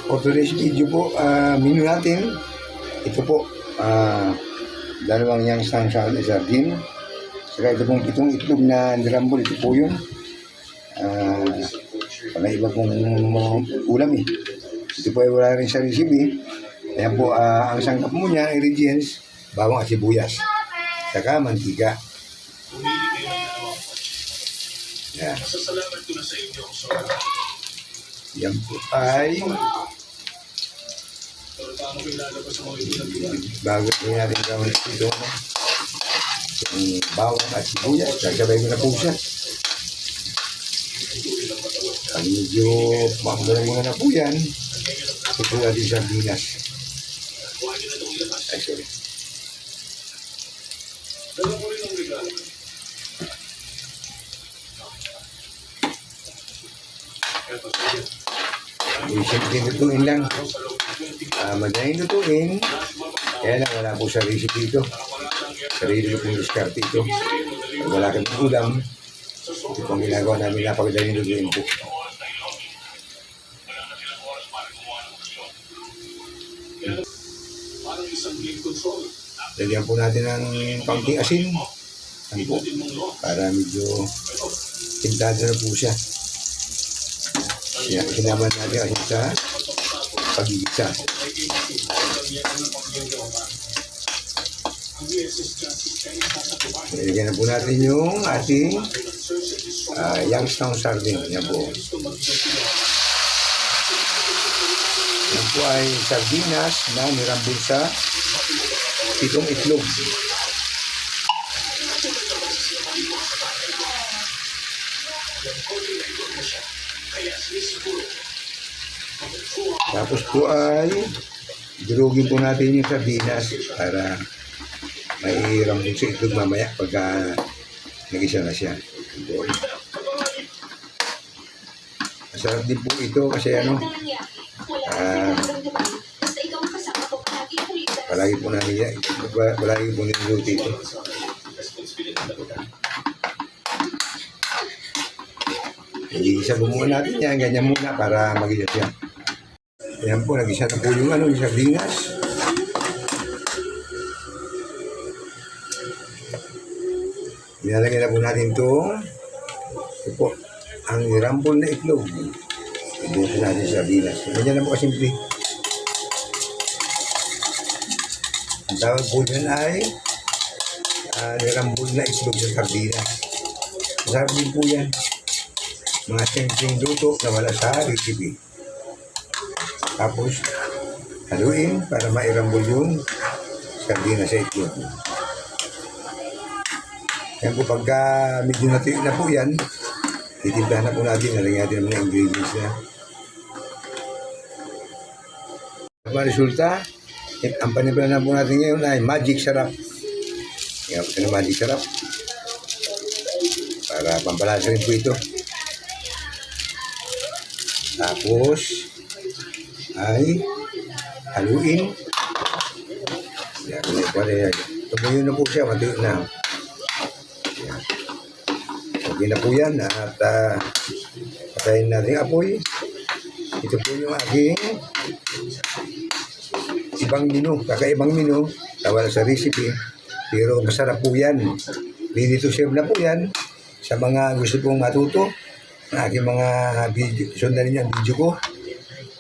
For today's video po, menu natin, ito po, dalawang yang isang sardine, saka ito pong pitong itlog na nirambol, ito po yun. Wala iba pong ulam eh. Ito po ay wala rin sa recipe. Ayan po, ang sangkap mo niya, ingredients, bawang at sibuyas, saka mantika. Yan. Yan po ay bago po natin gawin ito, yung bawang at sibuyas, sasabay ko na po siya. Pag medyo makagala muna na po yan, ito po natin sa sardinas. Ay, sorry. Simple lutuin lang. Madaling lutuin. Kaya lang wala po sa recipe ito. Sarili ko pong diskarte ito. Pag wala kang ulam, ito pong ginagawa namin, napakadaling lutuin po. Lagyan po natin ng kaunting asin. Ano po? Para medyo tintado na po siya. Sinaman natin asin sa pag-igisa. Ilagyan na po natin yung ating Youngstown sardine. Yan po. Yan po ay sardinas na nirambol sa pitong itlog. Tapos po ay durugin po natin yung sardinas para mairambol sa itlog mamaya pagka nag-isa na siya. Masarap din po ito kasi palagi po namin niluto ito. Igisa po muna natin yan, ganyan muna para mag-isa siya. Ayan po, nag-isa na po yung sardinas. Nilalagyan na po natin ito po, ang nirambol na itlog. Ibuso natin sa sardinas. Ganyan na po kasimple. Ang tawag po dyan ay nirambol na itlog sa sardinas. Masarap din po yan. Mga simpleng luto na wala sa recipe. Tapos, haluin para mairambol yung sardinas sa itlog. Yan po, pagka medyo natuyo na po yan, titimplahan na po natin, nalagyan natin ng ingredients na. Ang resulta, ang panimpla na po natin ngayon ay magic sarap. Yan po na magic sarap. Para pampalasa rin po ito. Tapos, ay haluin. Yan, tumuyo na po siya, matuyo na. Yan. Okay na po yan at patayin natin ang apoy. Ito po yung aking ibang menu, kakaibang menu, tawala sa recipe, pero masarap po yan. Ready to serve na po yan sa mga gusto pong matuto ng aking mga video. Sundan niyo ang video ko.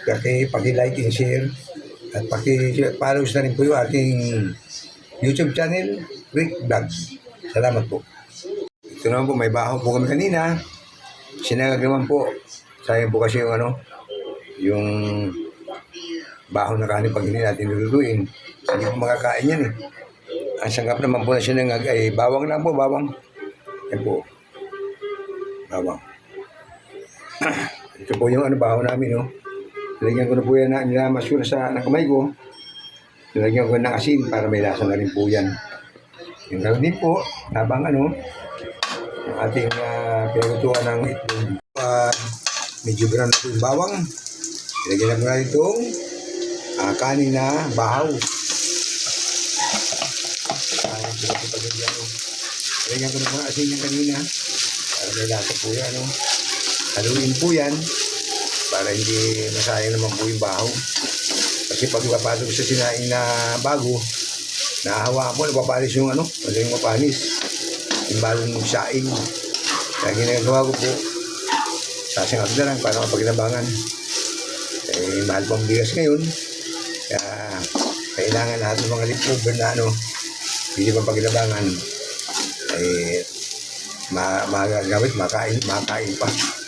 Paki-like and share at paki-follow na rin po yung aking YouTube channel, Rick Vlogs. Salamat po. Ito naman po, may baho po kami kanina. Sinagagawan po. Sayang po kasi yung baho na kanin pag hindi natin lulutuin. Hindi po makakain yan eh. Ang sangkap naman po na sinangag ay bawang lang po, bawang. Yan po. Bawang. Ito po yung baho namin, no? Nilagyan ko na po yan na nilamasura sa kamay ko. Nilagyan ko ng asin para may lasa na rin po yan. Yung gano'n din po, habang yung ating pinaglutuan ng itlog. Medyo brown na po yung bawang. Nilagyan na po na itong kanin na bahaw. Nilagyan ko na po asin yung kanina. Para may lasa po yan. Haluin po yan. para hindi masayang naman po yung baho. Kasi pag ipapasok sa sinaing na bago, nahawa mo, napapanis yung ano, yung mapanis. Yung balong saing. Kaya ginagawa ko po, sasangag na lang para mapaglabangan. Eh, mahal pang bigas ngayon. Kaya kailangan lahat ng mga leftover na ano, hindi pa paglabangan. Eh, magagamit, makain pa.